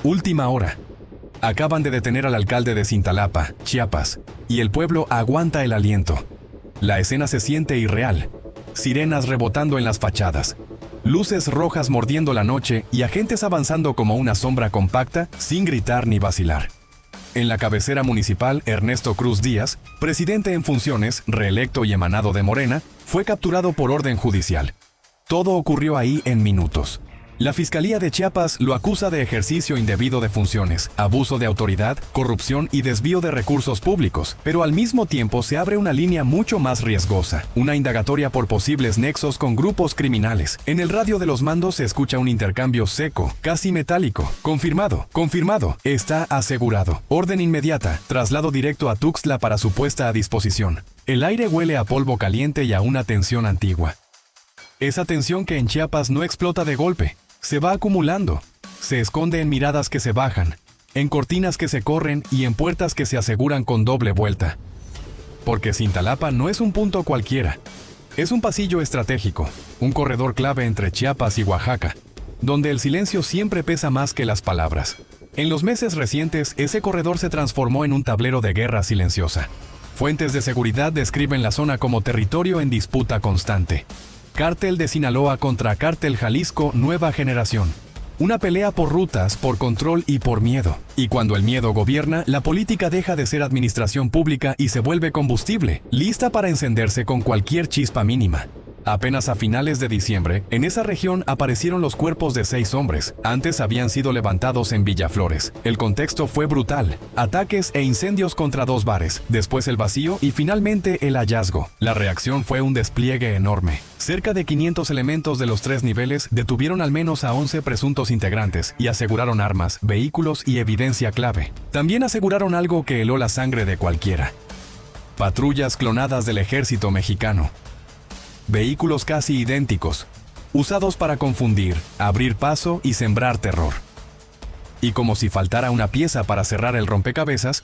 Última hora. Acaban de detener al alcalde de Cintalapa, Chiapas, y el pueblo aguanta el aliento. La escena se siente irreal. Sirenas rebotando en las fachadas, luces rojas mordiendo la noche y agentes avanzando como una sombra compacta sin gritar ni vacilar. En la cabecera municipal, Ernesto Cruz Díaz, presidente en funciones, reelecto y emanado de Morena, fue capturado por orden judicial. Todo ocurrió ahí en minutos. La Fiscalía de Chiapas lo acusa de ejercicio indebido de funciones, abuso de autoridad, corrupción y desvío de recursos públicos, pero al mismo tiempo se abre una línea mucho más riesgosa, una indagatoria por posibles nexos con grupos criminales. En el radio de los mandos se escucha un intercambio seco, casi metálico. Confirmado, confirmado, está asegurado. Orden inmediata, traslado directo a Tuxtla para su puesta a disposición. El aire huele a polvo caliente y a una tensión antigua. Esa tensión que en Chiapas no explota de golpe. Se va acumulando, se esconde en miradas que se bajan, en cortinas que se corren y en puertas que se aseguran con doble vuelta. Porque Cintalapa no es un punto cualquiera, es un pasillo estratégico, un corredor clave entre Chiapas y Oaxaca, donde el silencio siempre pesa más que las palabras. En los meses recientes, ese corredor se transformó en un tablero de guerra silenciosa. Fuentes de seguridad describen la zona como territorio en disputa constante. Cártel de Sinaloa contra Cártel Jalisco Nueva Generación. Una pelea por rutas, por control y por miedo. Y cuando el miedo gobierna, la política deja de ser administración pública y se vuelve combustible, lista para encenderse con cualquier chispa mínima. Apenas a finales de diciembre, en esa región aparecieron los cuerpos de 6 hombres. Antes habían sido levantados en Villaflores. El contexto fue brutal. Ataques e incendios contra 2 bares, después el vacío y finalmente el hallazgo. La reacción fue un despliegue enorme. Cerca de 500 elementos de los 3 niveles detuvieron al menos a 11 presuntos integrantes y aseguraron armas, vehículos y evidencia clave. También aseguraron algo que heló la sangre de cualquiera. Patrullas clonadas del ejército mexicano. Vehículos casi idénticos, usados para confundir, abrir paso y sembrar terror. Y como si faltara una pieza para cerrar el rompecabezas,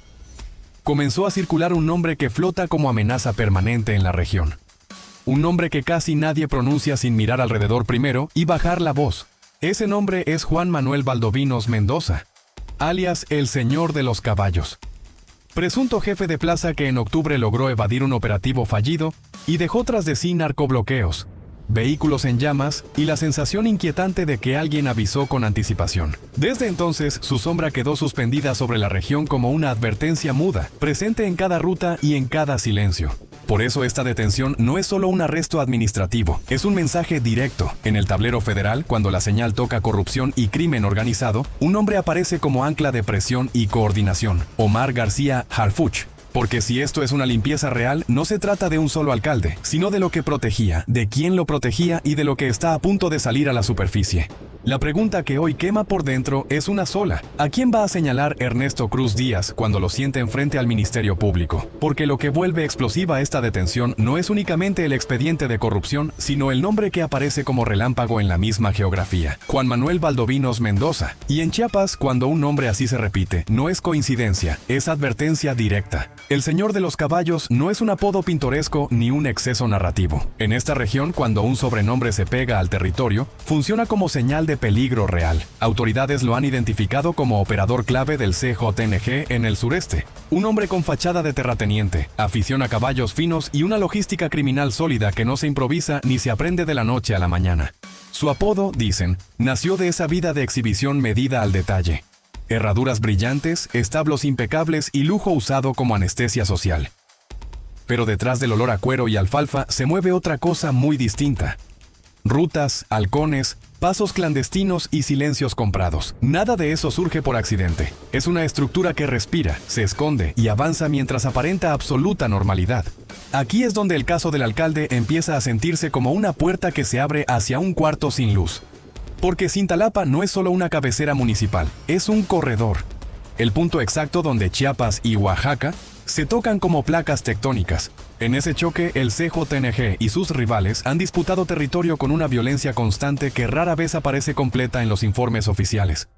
comenzó a circular un nombre que flota como amenaza permanente en la región. Un nombre que casi nadie pronuncia sin mirar alrededor primero y bajar la voz. Ese nombre es Juan Manuel Valdovinos Mendoza, alias el Señor de los Caballos. Presunto jefe de plaza que en octubre logró evadir un operativo fallido y dejó tras de sí narcobloqueos, vehículos en llamas y la sensación inquietante de que alguien avisó con anticipación. Desde entonces, su sombra quedó suspendida sobre la región como una advertencia muda, presente en cada ruta y en cada silencio. Por eso esta detención no es solo un arresto administrativo, es un mensaje directo. En el tablero federal, cuando la señal toca corrupción y crimen organizado, un nombre aparece como ancla de presión y coordinación: Omar García Harfuch. Porque si esto es una limpieza real, no se trata de un solo alcalde, sino de lo que protegía, de quién lo protegía y de lo que está a punto de salir a la superficie. La pregunta que hoy quema por dentro es una sola. ¿A quién va a señalar Ernesto Cruz Díaz cuando lo sienten frente al Ministerio Público? Porque lo que vuelve explosiva esta detención no es únicamente el expediente de corrupción, sino el nombre que aparece como relámpago en la misma geografía: Juan Manuel Valdovinos Mendoza. Y en Chiapas, cuando un nombre así se repite, no es coincidencia, es advertencia directa. El Señor de los Caballos no es un apodo pintoresco ni un exceso narrativo. En esta región, cuando un sobrenombre se pega al territorio, funciona como señal de peligro real. Autoridades lo han identificado como operador clave del CJNG en el sureste. Un hombre con fachada de terrateniente, afición a caballos finos y una logística criminal sólida que no se improvisa ni se aprende de la noche a la mañana. Su apodo, dicen, nació de esa vida de exhibición medida al detalle. Herraduras brillantes, establos impecables y lujo usado como anestesia social. Pero detrás del olor a cuero y alfalfa se mueve otra cosa muy distinta. Rutas, halcones, pasos clandestinos y silencios comprados. Nada de eso surge por accidente. Es una estructura que respira, se esconde y avanza mientras aparenta absoluta normalidad. Aquí es donde el caso del alcalde empieza a sentirse como una puerta que se abre hacia un cuarto sin luz. Porque Cintalapa no es solo una cabecera municipal, es un corredor. El punto exacto donde Chiapas y Oaxaca se tocan como placas tectónicas. En ese choque, el CJNG y sus rivales han disputado territorio con una violencia constante que rara vez aparece completa en los informes oficiales.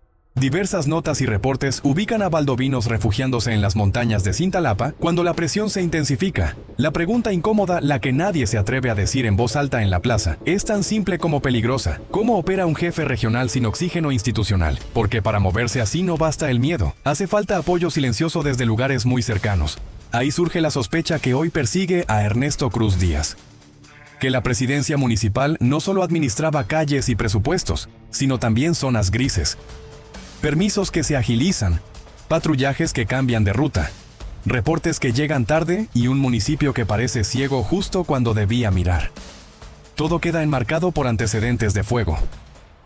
Diversas notas y reportes ubican a valdovinos refugiándose en las montañas de Cintalapa cuando la presión se intensifica. La pregunta incómoda, la que nadie se atreve a decir en voz alta en la plaza, es tan simple como peligrosa. ¿Cómo opera un jefe regional sin oxígeno institucional? Porque para moverse así no basta el miedo, hace falta apoyo silencioso desde lugares muy cercanos. Ahí surge la sospecha que hoy persigue a Ernesto Cruz Díaz. Que la presidencia municipal no solo administraba calles y presupuestos, sino también zonas grises. Permisos que se agilizan, patrullajes que cambian de ruta, reportes que llegan tarde y un municipio que parece ciego justo cuando debía mirar. Todo queda enmarcado por antecedentes de fuego.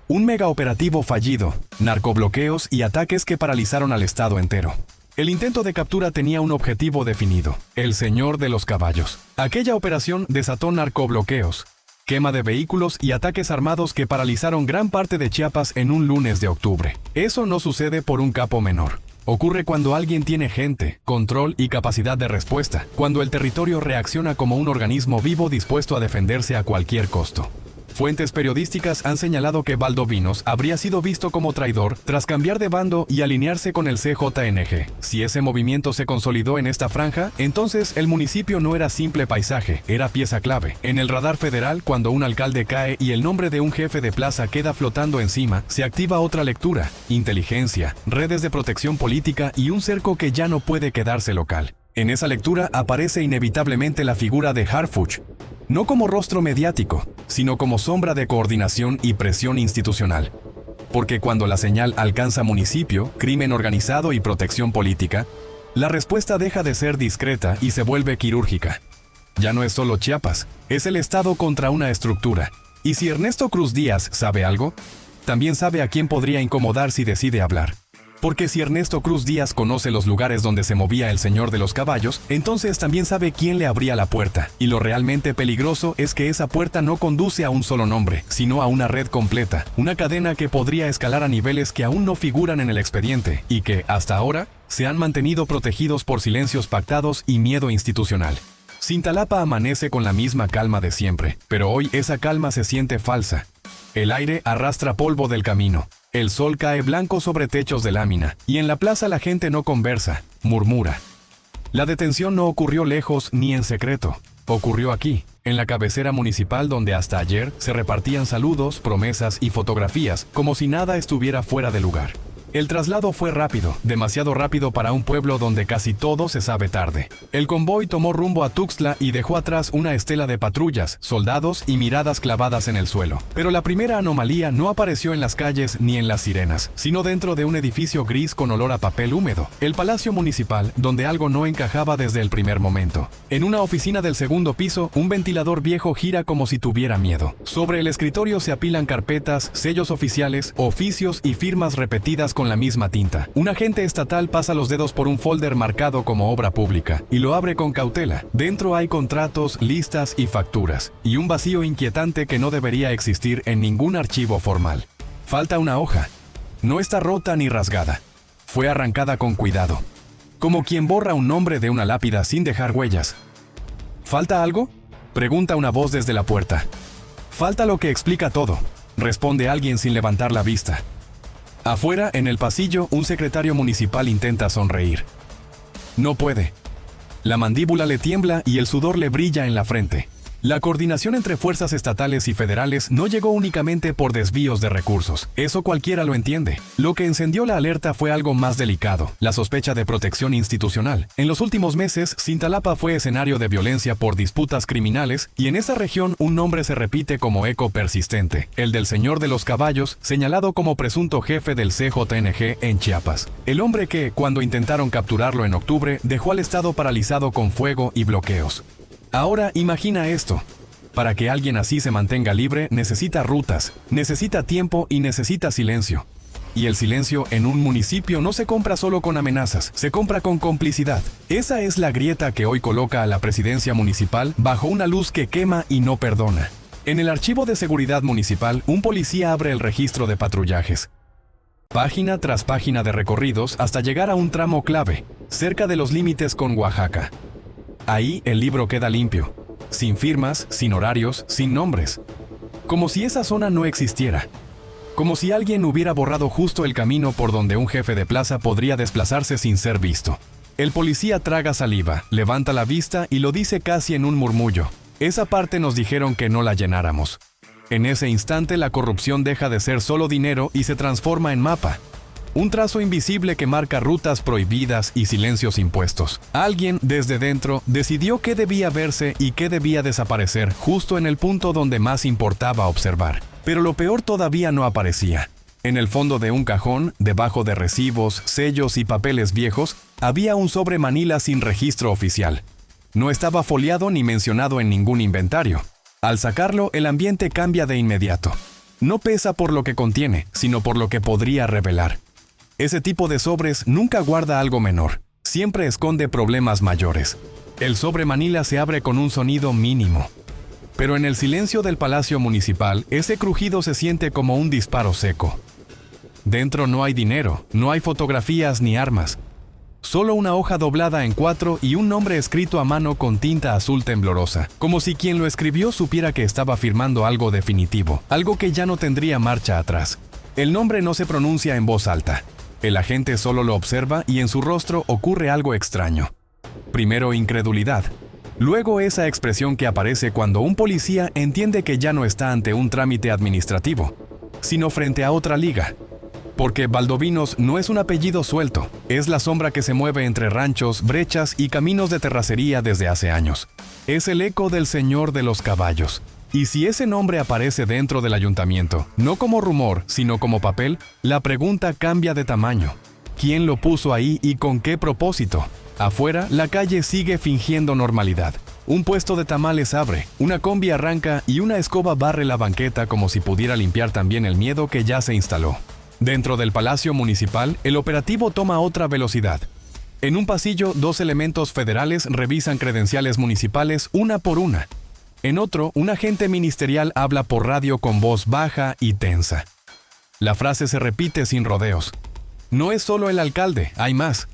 Un megaoperativo fallido, narcobloqueos y ataques que paralizaron al estado entero. El intento de captura tenía un objetivo definido: el Señor de los Caballos. Aquella operación desató narcobloqueos, quema de vehículos y ataques armados que paralizaron gran parte de Chiapas en un lunes de octubre. Eso no sucede por un capo menor. Ocurre cuando alguien tiene gente, control y capacidad de respuesta, cuando el territorio reacciona como un organismo vivo dispuesto a defenderse a cualquier costo. Fuentes periodísticas han señalado que Valdovinos habría sido visto como traidor tras cambiar de bando y alinearse con el CJNG. Si ese movimiento se consolidó en esta franja, entonces el municipio no era simple paisaje, era pieza clave. En el radar federal, cuando un alcalde cae y el nombre de un jefe de plaza queda flotando encima, se activa otra lectura: inteligencia, redes de protección política y un cerco que ya no puede quedarse local. En esa lectura aparece inevitablemente la figura de Harfuch, no como rostro mediático, sino como sombra de coordinación y presión institucional. Porque cuando la señal alcanza municipio, crimen organizado y protección política, la respuesta deja de ser discreta y se vuelve quirúrgica. Ya no es solo Chiapas, es el Estado contra una estructura. Y si Ernesto Cruz Díaz sabe algo, también sabe a quién podría incomodar si decide hablar. Porque si Ernesto Cruz Díaz conoce los lugares donde se movía el Señor de los Caballos, entonces también sabe quién le abría la puerta. Y lo realmente peligroso es que esa puerta no conduce a un solo nombre, sino a una red completa, una cadena que podría escalar a niveles que aún no figuran en el expediente, y que, hasta ahora, se han mantenido protegidos por silencios pactados y miedo institucional. Cintalapa amanece con la misma calma de siempre, pero hoy esa calma se siente falsa. El aire arrastra polvo del camino. El sol cae blanco sobre techos de lámina, y en la plaza la gente no conversa, murmura. La detención no ocurrió lejos ni en secreto. Ocurrió aquí, en la cabecera municipal, donde hasta ayer se repartían saludos, promesas y fotografías, como si nada estuviera fuera de lugar. El traslado fue rápido, demasiado rápido para un pueblo donde casi todo se sabe tarde. El convoy tomó rumbo a Tuxtla y dejó atrás una estela de patrullas, soldados y miradas clavadas en el suelo. Pero la primera anomalía no apareció en las calles ni en las sirenas, sino dentro de un edificio gris con olor a papel húmedo, el Palacio Municipal, donde algo no encajaba desde el primer momento. En una oficina del segundo piso, un ventilador viejo gira como si tuviera miedo. Sobre el escritorio se apilan carpetas, sellos oficiales, oficios y firmas repetidas con la misma tinta. Un agente estatal pasa los dedos por un folder marcado como obra pública y lo abre con cautela. Dentro hay contratos, listas y facturas, y un vacío inquietante que no debería existir en ningún archivo formal. Falta una hoja. No está rota ni rasgada. Fue arrancada con cuidado, como quien borra un nombre de una lápida sin dejar huellas. ¿Falta algo?, pregunta una voz desde la puerta. Falta lo que explica todo, responde alguien sin levantar la vista. Afuera, en el pasillo, un secretario municipal intenta sonreír. No puede. La mandíbula le tiembla y el sudor le brilla en la frente. La coordinación entre fuerzas estatales y federales no llegó únicamente por desvíos de recursos. Eso cualquiera lo entiende. Lo que encendió la alerta fue algo más delicado: la sospecha de protección institucional. En los últimos meses, Cintalapa fue escenario de violencia por disputas criminales, y en esa región un nombre se repite como eco persistente: el del Señor de los Caballos, señalado como presunto jefe del CJNG en Chiapas. El hombre que, cuando intentaron capturarlo en octubre, dejó al estado paralizado con fuego y bloqueos. Ahora imagina esto: para que alguien así se mantenga libre, necesita rutas, necesita tiempo y necesita silencio. Y el silencio en un municipio no se compra solo con amenazas, se compra con complicidad. Esa es la grieta que hoy coloca a la presidencia municipal bajo una luz que quema y no perdona. En el archivo de seguridad municipal, un policía abre el registro de patrullajes. Página tras página de recorridos hasta llegar a un tramo clave, cerca de los límites con Oaxaca. Ahí el libro queda limpio, sin firmas, sin horarios, sin nombres. Como si esa zona no existiera. como si alguien hubiera borrado justo el camino por donde un jefe de plaza podría desplazarse sin ser visto. El policía traga saliva, levanta la vista y lo dice casi en un murmullo. Esa parte nos dijeron que no la llenáramos. En ese instante la corrupción deja de ser solo dinero y se transforma en mapa. Un trazo invisible que marca rutas prohibidas y silencios impuestos. Alguien, desde dentro, decidió qué debía verse y qué debía desaparecer justo en el punto donde más importaba observar. Pero lo peor todavía no aparecía. En el fondo de un cajón, debajo de recibos, sellos y papeles viejos, había un sobre Manila sin registro oficial. No estaba foliado ni mencionado en ningún inventario. Al sacarlo, el ambiente cambia de inmediato. No pesa por lo que contiene, sino por lo que podría revelar. Ese tipo de sobres nunca guarda algo menor. Siempre esconde problemas mayores. El sobre Manila se abre con un sonido mínimo. Pero en el silencio del Palacio Municipal, ese crujido se siente como un disparo seco. Dentro no hay dinero, no hay fotografías ni armas. Solo una hoja doblada en 4 y un nombre escrito a mano con tinta azul temblorosa, como si quien lo escribió supiera que estaba firmando algo definitivo, algo que ya no tendría marcha atrás. El nombre no se pronuncia en voz alta. El agente solo lo observa y en su rostro ocurre algo extraño. Primero incredulidad. Luego esa expresión que aparece cuando un policía entiende que ya no está ante un trámite administrativo, sino frente a otra liga. Porque Valdovinos no es un apellido suelto, es la sombra que se mueve entre ranchos, brechas y caminos de terracería desde hace años. Es el eco del Señor de los Caballos. Y si ese nombre aparece dentro del ayuntamiento, no como rumor, sino como papel, la pregunta cambia de tamaño. ¿Quién lo puso ahí y con qué propósito? Afuera, la calle sigue fingiendo normalidad. Un puesto de tamales abre, una combi arranca y una escoba barre la banqueta como si pudiera limpiar también el miedo que ya se instaló. Dentro del Palacio Municipal, el operativo toma otra velocidad. En un pasillo, 2 elementos federales revisan credenciales municipales una por una. En otro, un agente ministerial habla por radio con voz baja y tensa. La frase se repite sin rodeos. No es solo el alcalde, hay más.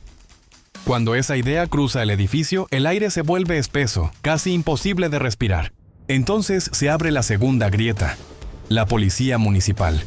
Cuando esa idea cruza el edificio, el aire se vuelve espeso, casi imposible de respirar. Entonces se abre la segunda grieta, la policía municipal.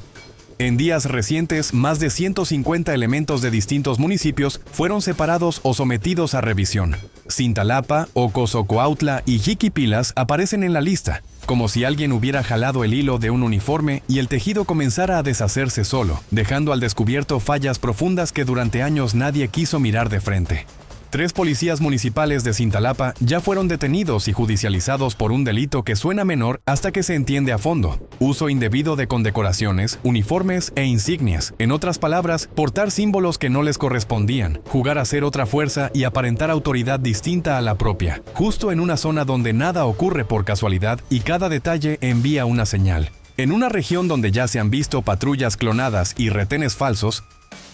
En días recientes, más de 150 elementos de distintos municipios fueron separados o sometidos a revisión. Cintalapa, Ocosocuautla y Jiquipilas aparecen en la lista, como si alguien hubiera jalado el hilo de un uniforme y el tejido comenzara a deshacerse solo, dejando al descubierto fallas profundas que durante años nadie quiso mirar de frente. 3 policías municipales de Cintalapa ya fueron detenidos y judicializados por un delito que suena menor hasta que se entiende a fondo: uso indebido de condecoraciones, uniformes e insignias. En otras palabras, portar símbolos que no les correspondían, jugar a ser otra fuerza y aparentar autoridad distinta a la propia, justo en una zona donde nada ocurre por casualidad y cada detalle envía una señal. En una región donde ya se han visto patrullas clonadas y retenes falsos,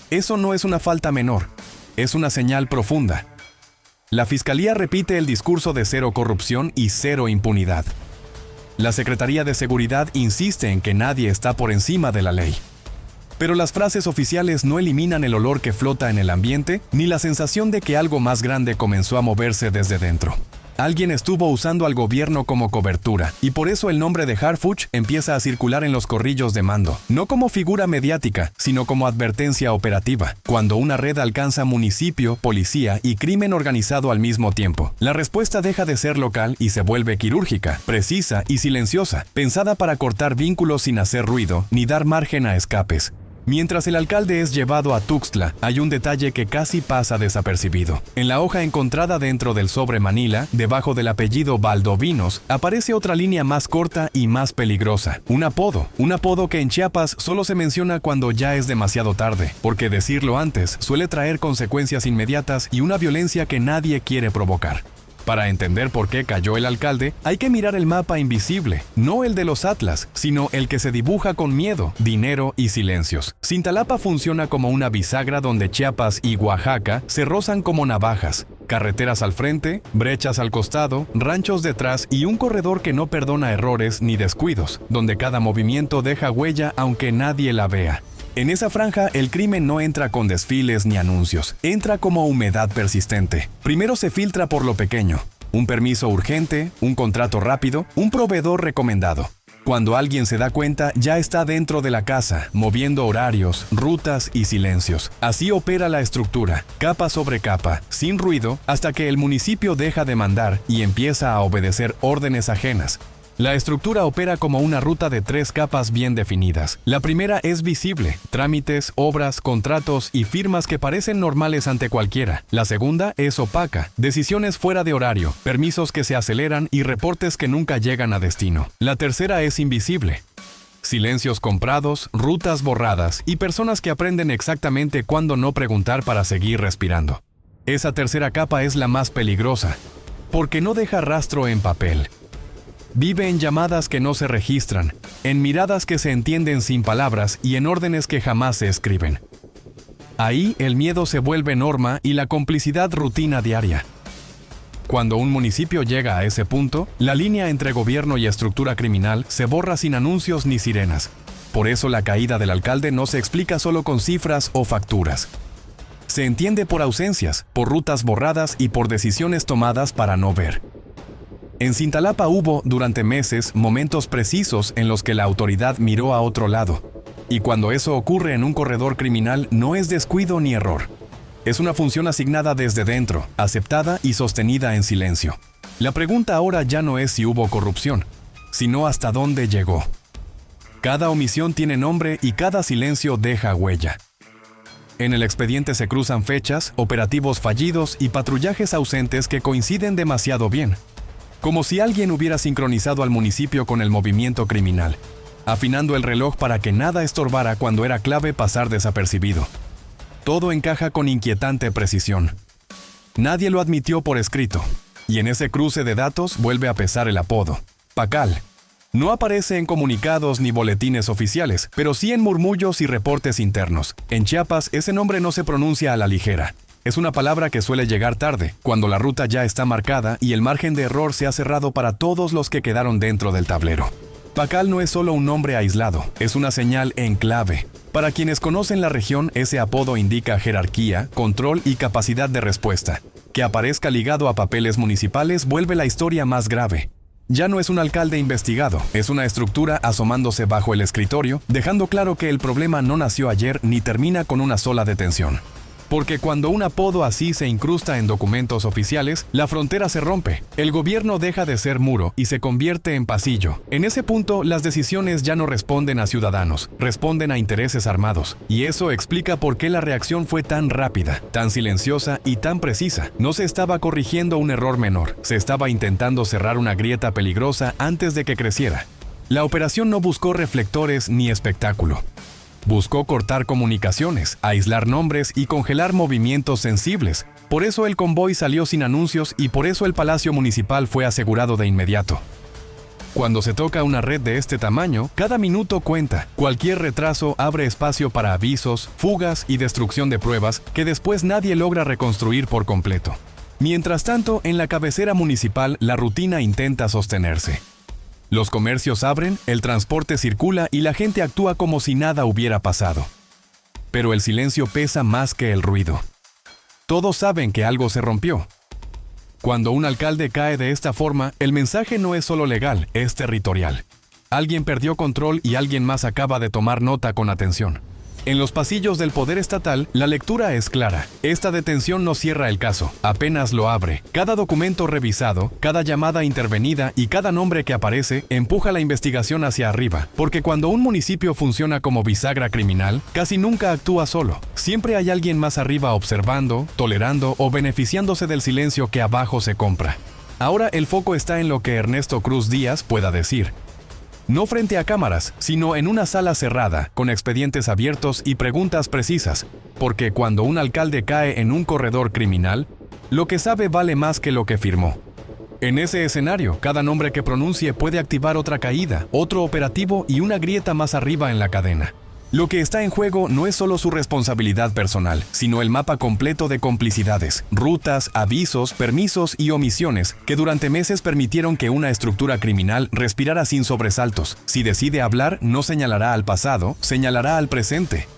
eso no es una falta menor. Es una señal profunda. La Fiscalía repite el discurso de cero corrupción y cero impunidad. La Secretaría de Seguridad insiste en que nadie está por encima de la ley. Pero las frases oficiales no eliminan el olor que flota en el ambiente, ni la sensación de que algo más grande comenzó a moverse desde dentro. Alguien estuvo usando al gobierno como cobertura, y por eso el nombre de Harfuch empieza a circular en los corrillos de mando, no como figura mediática, sino como advertencia operativa. Cuando una red alcanza municipio, policía y crimen organizado al mismo tiempo, la respuesta deja de ser local y se vuelve quirúrgica, precisa y silenciosa, pensada para cortar vínculos sin hacer ruido ni dar margen a escapes. Mientras el alcalde es llevado a Tuxtla, hay un detalle que casi pasa desapercibido. En la hoja encontrada dentro del sobre Manila, debajo del apellido Valdovinos, aparece otra línea más corta y más peligrosa. Un apodo que en Chiapas solo se menciona cuando ya es demasiado tarde, porque decirlo antes suele traer consecuencias inmediatas y una violencia que nadie quiere provocar. Para entender por qué cayó el alcalde, hay que mirar el mapa invisible, no el de los Atlas, sino el que se dibuja con miedo, dinero y silencios. Cintalapa funciona como una bisagra donde Chiapas y Oaxaca se rozan como navajas. Carreteras al frente, brechas al costado, ranchos detrás y un corredor que no perdona errores ni descuidos, donde cada movimiento deja huella aunque nadie la vea. En esa franja, el crimen no entra con desfiles ni anuncios, entra como humedad persistente. Primero se filtra por lo pequeño: un permiso urgente, un contrato rápido, un proveedor recomendado. Cuando alguien se da cuenta, ya está dentro de la casa, moviendo horarios, rutas y silencios. Así opera la estructura, capa sobre capa, sin ruido, hasta que el municipio deja de mandar y empieza a obedecer órdenes ajenas. La estructura opera como una ruta de 3 capas bien definidas. La primera es visible, trámites, obras, contratos y firmas que parecen normales ante cualquiera. La segunda es opaca, decisiones fuera de horario, permisos que se aceleran y reportes que nunca llegan a destino. La tercera es invisible. Silencios comprados, rutas borradas y personas que aprenden exactamente cuándo no preguntar para seguir respirando. Esa tercera capa es la más peligrosa, porque no deja rastro en papel. Vive en llamadas que no se registran, en miradas que se entienden sin palabras y en órdenes que jamás se escriben. Ahí el miedo se vuelve norma y la complicidad rutina diaria. Cuando un municipio llega a ese punto, la línea entre gobierno y estructura criminal se borra sin anuncios ni sirenas. Por eso la caída del alcalde no se explica solo con cifras o facturas. Se entiende por ausencias, por rutas borradas y por decisiones tomadas para no ver. En Cintalapa hubo, durante meses, momentos precisos en los que la autoridad miró a otro lado. Y cuando eso ocurre en un corredor criminal, no es descuido ni error. Es una función asignada desde dentro, aceptada y sostenida en silencio. La pregunta ahora ya no es si hubo corrupción, sino hasta dónde llegó. Cada omisión tiene nombre y cada silencio deja huella. En el expediente se cruzan fechas, operativos fallidos y patrullajes ausentes que coinciden demasiado bien. Como si alguien hubiera sincronizado al municipio con el movimiento criminal, afinando el reloj para que nada estorbara cuando era clave pasar desapercibido. Todo encaja con inquietante precisión. Nadie lo admitió por escrito, y en ese cruce de datos vuelve a pesar el apodo, Pacal. No aparece en comunicados ni boletines oficiales, pero sí en murmullos y reportes internos. En Chiapas, ese nombre no se pronuncia a la ligera. Es una palabra que suele llegar tarde, cuando la ruta ya está marcada y el margen de error se ha cerrado para todos los que quedaron dentro del tablero. Pacal no es solo un nombre aislado, es una señal en clave. Para quienes conocen la región, ese apodo indica jerarquía, control y capacidad de respuesta. Que aparezca ligado a papeles municipales vuelve la historia más grave. Ya no es un alcalde investigado, es una estructura asomándose bajo el escritorio, dejando claro que el problema no nació ayer ni termina con una sola detención. Porque cuando un apodo así se incrusta en documentos oficiales, la frontera se rompe, el gobierno deja de ser muro y se convierte en pasillo. En ese punto, las decisiones ya no responden a ciudadanos, responden a intereses armados. Y eso explica por qué la reacción fue tan rápida, tan silenciosa y tan precisa. No se estaba corrigiendo un error menor, se estaba intentando cerrar una grieta peligrosa antes de que creciera. La operación no buscó reflectores ni espectáculo. Buscó cortar comunicaciones, aislar nombres y congelar movimientos sensibles. Por eso el convoy salió sin anuncios y por eso el Palacio Municipal fue asegurado de inmediato. Cuando se toca una red de este tamaño, cada minuto cuenta. Cualquier retraso abre espacio para avisos, fugas y destrucción de pruebas que después nadie logra reconstruir por completo. Mientras tanto, en la cabecera municipal, la rutina intenta sostenerse. Los comercios abren, el transporte circula y la gente actúa como si nada hubiera pasado. Pero el silencio pesa más que el ruido. Todos saben que algo se rompió. Cuando un alcalde cae de esta forma, el mensaje no es solo legal, es territorial. Alguien perdió control y alguien más acaba de tomar nota con atención. En los pasillos del poder estatal, la lectura es clara. Esta detención no cierra el caso, apenas lo abre. Cada documento revisado, cada llamada intervenida y cada nombre que aparece empuja la investigación hacia arriba. Porque cuando un municipio funciona como bisagra criminal, casi nunca actúa solo. Siempre hay alguien más arriba observando, tolerando o beneficiándose del silencio que abajo se compra. Ahora el foco está en lo que Ernesto Cruz Díaz pueda decir. No frente a cámaras, sino en una sala cerrada, con expedientes abiertos y preguntas precisas, porque cuando un alcalde cae en un corredor criminal, lo que sabe vale más que lo que firmó. En ese escenario, cada nombre que pronuncie puede activar otra caída, otro operativo y una grieta más arriba en la cadena. Lo que está en juego no es solo su responsabilidad personal, sino el mapa completo de complicidades, rutas, avisos, permisos y omisiones que durante meses permitieron que una estructura criminal respirara sin sobresaltos. Si decide hablar, no señalará al pasado, señalará al presente.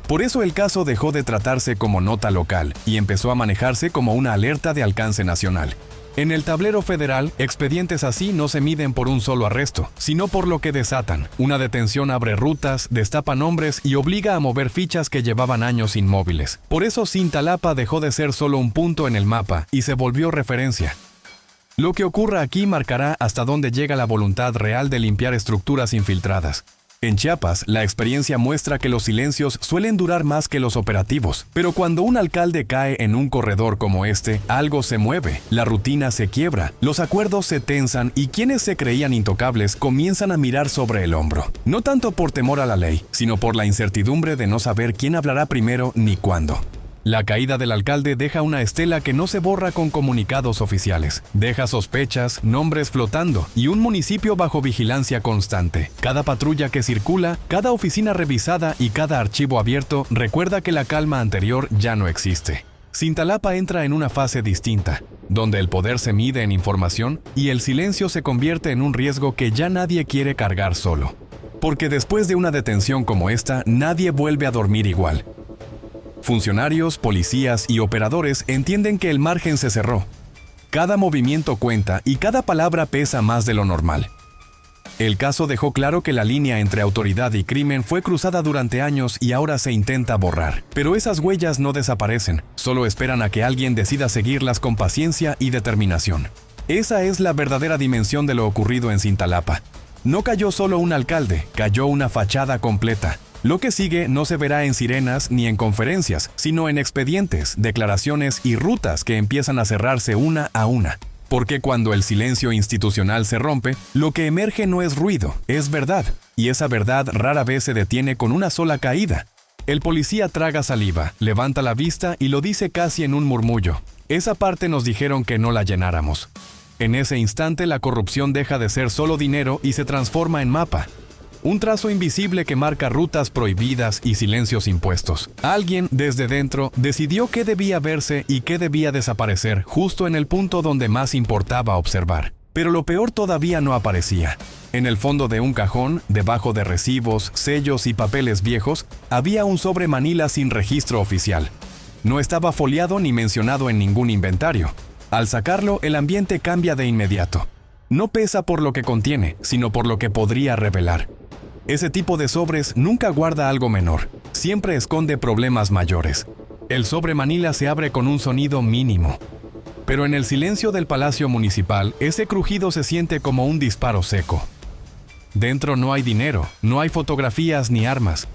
Por eso el caso dejó de tratarse como nota local y empezó a manejarse como una alerta de alcance nacional. En el tablero federal, expedientes así no se miden por un solo arresto, sino por lo que desatan. Una detención abre rutas, destapa nombres y obliga a mover fichas que llevaban años inmóviles. Por eso Cintalapa dejó de ser solo un punto en el mapa y se volvió referencia. Lo que ocurra aquí marcará hasta dónde llega la voluntad real de limpiar estructuras infiltradas. En Chiapas, la experiencia muestra que los silencios suelen durar más que los operativos, pero cuando un alcalde cae en un corredor como este, algo se mueve, la rutina se quiebra, los acuerdos se tensan y quienes se creían intocables comienzan a mirar sobre el hombro. No tanto por temor a la ley, sino por la incertidumbre de no saber quién hablará primero ni cuándo. La caída del alcalde deja una estela que no se borra con comunicados oficiales. Deja sospechas, nombres flotando y un municipio bajo vigilancia constante. Cada patrulla que circula, cada oficina revisada y cada archivo abierto recuerda que la calma anterior ya no existe. Cintalapa entra en una fase distinta, donde el poder se mide en información y el silencio se convierte en un riesgo que ya nadie quiere cargar solo. Porque después de una detención como esta, nadie vuelve a dormir igual. Funcionarios, policías y operadores entienden que el margen se cerró. Cada movimiento cuenta y cada palabra pesa más de lo normal. El caso dejó claro que la línea entre autoridad y crimen fue cruzada durante años y ahora se intenta borrar. Pero esas huellas no desaparecen, solo esperan a que alguien decida seguirlas con paciencia y determinación. Esa es la verdadera dimensión de lo ocurrido en Cintalapa. No cayó solo un alcalde, cayó una fachada completa. Lo que sigue no se verá en sirenas ni en conferencias, sino en expedientes, declaraciones y rutas que empiezan a cerrarse una a una. Porque cuando el silencio institucional se rompe, lo que emerge no es ruido, es verdad. Y esa verdad rara vez se detiene con una sola caída. El policía traga saliva, levanta la vista y lo dice casi en un murmullo. Esa parte nos dijeron que no la llenáramos. En ese instante la corrupción deja de ser solo dinero y se transforma en mapa. Un trazo invisible que marca rutas prohibidas y silencios impuestos. Alguien, desde dentro, decidió qué debía verse y qué debía desaparecer, justo en el punto donde más importaba observar. Pero lo peor todavía no aparecía. En el fondo de un cajón, debajo de recibos, sellos y papeles viejos, había un sobre Manila sin registro oficial. No estaba foliado ni mencionado en ningún inventario. Al sacarlo, el ambiente cambia de inmediato. No pesa por lo que contiene, sino por lo que podría revelar. Ese tipo de sobres nunca guarda algo menor, siempre esconde problemas mayores. El sobre Manila se abre con un sonido mínimo. Pero en el silencio del Palacio Municipal, ese crujido se siente como un disparo seco. Dentro no hay dinero, no hay fotografías ni armas.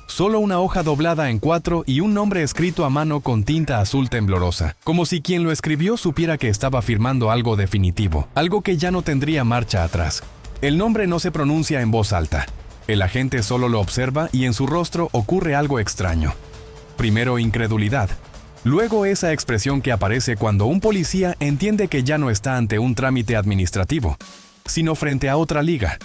Solo una hoja doblada en 4 y un nombre escrito a mano con tinta azul temblorosa, como si quien lo escribió supiera que estaba firmando algo definitivo, algo que ya no tendría marcha atrás. El nombre no se pronuncia en voz alta. El agente solo lo observa y en su rostro ocurre algo extraño. Primero incredulidad. Luego esa expresión que aparece cuando un policía entiende que ya no está ante un trámite administrativo, sino frente a otra liga.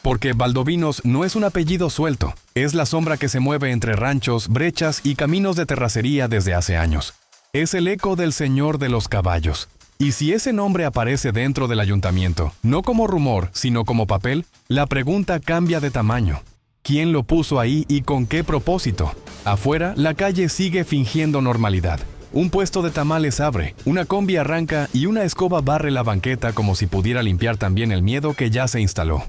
Porque Valdovinos no es un apellido suelto, es la sombra que se mueve entre ranchos, brechas y caminos de terracería desde hace años. Es el eco del Señor de los Caballos. Y si ese nombre aparece dentro del ayuntamiento, no como rumor, sino como papel, la pregunta cambia de tamaño. ¿Quién lo puso ahí y con qué propósito? Afuera, la calle sigue fingiendo normalidad. Un puesto de tamales abre, una combi arranca y una escoba barre la banqueta como si pudiera limpiar también el miedo que ya se instaló.